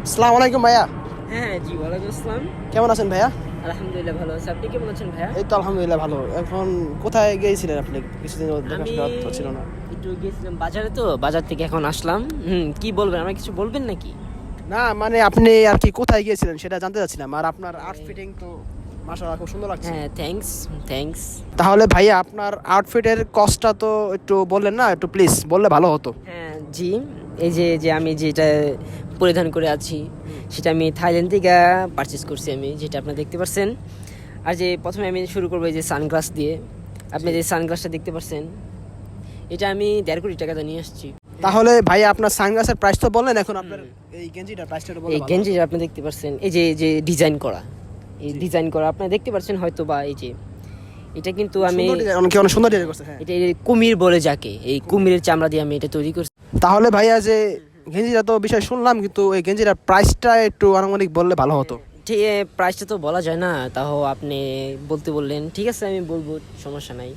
আসসালামু আলাইকুম ভাইয়া। হ্যাঁ জি, ওয়ালাইকুম আসসালাম। কেমন আছেন ভাইয়া? আলহামদুলিল্লাহ ভালো আছি। আপনি কেমন আছেন ভাইয়া? এই তো আলহামদুলিল্লাহ ভালো। এখন কোথায় গিয়েছিলেন আপনি? কিছুদিন আমি দেখাশোনা ছিল না। একটু গেছিলাম বাজারে, তো বাজার থেকে এখন আসলাম। কি বলবেন, আমার কিছু বলবেন নাকি? না মানে আপনি আর কি কোথায় গিয়েছিলেন সেটা জানতে চাচ্ছিলাম। আর আপনার আউটফিটিং তো মাশাআল্লাহ খুব সুন্দর লাগছে। হ্যাঁ, থ্যাঙ্কস থ্যাঙ্কস। তাহলে ভাইয়া আপনার আউটফিটের কস্টটা তো একটু বললেন না, একটু প্লিজ বললে ভালো হতো। হ্যাঁ জি, এই যে যে আমি যেটা পরিধান করে আছি সেটা আমি থাইল্যান্ড থেকে পারচেস করছি, আমি যেটা আপনারা দেখতে পাচ্ছেন। আর যে প্রথমে আমি শুরু করবো এই যে সানগ্লাস দিয়ে। আপনি যে সানগ্লাসটা দেখতে পাচ্ছেন, এটা আমি 1.5 কোটি টাকা দিয়ে নিয়ে আসছি। তাহলে ভাইয়া আপনার সানগ্লাসের প্রাইস তো বললেন, এখন আপনার এই গেঞ্জিটার প্রাইসটা একটু বললে এই ভালো হতো। গেঞ্জিটা আপনি দেখতে পাচ্ছেন, এই যে যে ডিজাইন করা, এই ডিজাইন করা আপনি দেখতে পাচ্ছেন হয়তো, বা এই যে এটা কিন্তু আমি সুন্দর design, অনেক সুন্দর ডিজাইন করছে। হ্যাঁ এটা এই কুমির বলে যাকে, এই কুমিরের চামড়া দিয়ে আমি এটা তৈরি করছি। তাহলে ভাইয়া যে গেঞ্জিটা তো বিষয় শুনলাম, কিন্তু এই গেঞ্জিটার প্রাইসটা একটু আনুমানিক বললে ভালো হতো। ঠিক, প্রাইসটা তো বলা যায় না, তাও আপনি বলতে বললেন, ঠিক আছে আমি বলবো, সমস্যা নাই।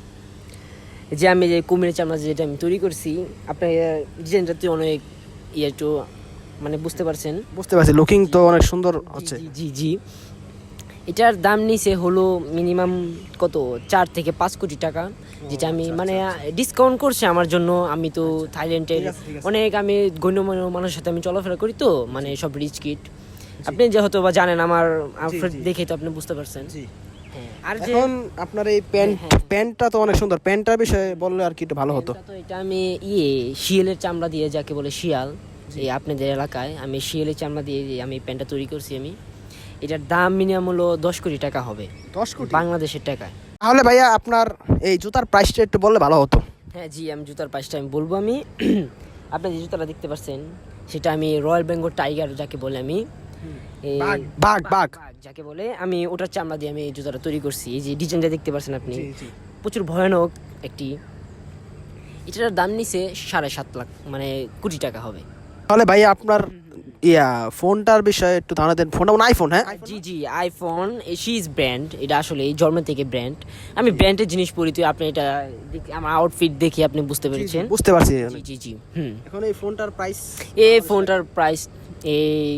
যে আমি যে কুমিরের চামড়া যেটা আমি তৈরি করছি, আপনার ডিজাইনটা তো অনেক একটু মানে বুঝতে পারছেন। বুঝতে পারছি, লুকিং তো অনেক সুন্দর হচ্ছে। জি জি জি। এটার দাম নিচে হলো মিনিমাম কত 4 থেকে 5 কোটি টাকা, যেটা আমি মানে ডিসকাউন্ট করছে আমার জন্য। আমি তো থাইল্যান্ডের ঠিক আছে, ঠিক আছে। অনেক আমি গণ্যমান্য মানুষের সাথে আমি চলাফেরা করি, তো মানে সব রিচ কিড। আপনি যেহেতু বা জানেন আমার আউটফিট জি। দেখে তো আপনি বুঝতে পারছেন। জি। হ্যাঁ, আর যে এখন আপনার এই প্যান্ট হ্যাঁ। প্যান্টটা তো অনেক সুন্দর, প্যান্টটার বিষয়ে বললে আর কি একটু ভালো হতো। তো এটা আমি শিয়ালের চামড়া দিয়ে, যাকে বলে শিয়াল, এই আপনাদের এলাকায় আমি শিয়ালের চামড়া দিয়ে আমি প্যান্টটা তৈরি করছি আমি। এটার দাম মিনিমাম হলো 10 কোটি টাকা হবে 10 কোটি বাংলাদেশের টাকায়। তাহলে ভাইয়া আপনার এই জুতার প্রাইসটা একটু বললে ভালো হতো। হ্যাঁ জি, আমি জুতার প্রাইসটা আমি বলবো। আমি আপনি যে জুতাটা দেখতে পাচ্ছেন সেটা আমি রয়্যাল বেঙ্গল টাইগার যাকে বলে, আমি এই বাঘ বাঘ বাঘ বাঘ যাকে বলে, আমি ওটার চামড়া দিয়ে আমি এই জুতাটা তৈরি করছি। এই যে ডিজাইনটা দেখতে পাচ্ছেন আপনি, জি, জি। প্রচুর ভয়ানক একটি। এটার দাম নিচে 7.5 লাখ মানে কোটি টাকা হবে। তাহলে ভাইয়া আপনার ফোনটার বিষয়ে একটু ধারণা দেন। ফোনটা কোন আইফোন? হ্যাঁ জি জি, আইফোন। শি ইজ ব্র্যান্ড, এটা আসলে এই জন্ম থেকে ব্র্যান্ড। আমি ব্র্যান্ডের জিনিস পরি, তো আপনি এটা আমার আউটফিট দেখে আপনি বুঝতে পেরেছেন। বুঝতে পারছি। জি জি জি। এখন এই ফোনটার প্রাইস এই ফোনটার প্রাইস, এই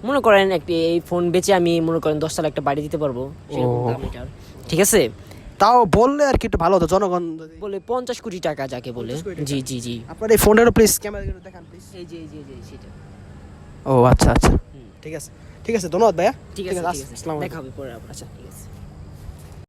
মনে করেন একটি এই ফোন বেচে আমি মনে করেন 10 একটা বাড়ি দিতে পারবো, সেরকম দাম এটার। ঠিক আছে, তাও বললে আর কি একটু ভালো হতো জনগণ বলে 50 কোটি টাকা যাকে বলে। 50 কোটি টাকা। জি জি জি। আপনার এই ফোনটারও প্লিজ ক্যামেরা দেখান প্লিজ। এই যে এই যে এই যে সেটা। ও আচ্ছা আচ্ছা, ঠিক আছে ঠিক আছে, ধন্যবাদ ভাইয়া। ঠিক আছে ঠিক আছে, আসসালামু আলাইকুম। দেখা হবে পরে আবার। আচ্ছা ঠিক আছে।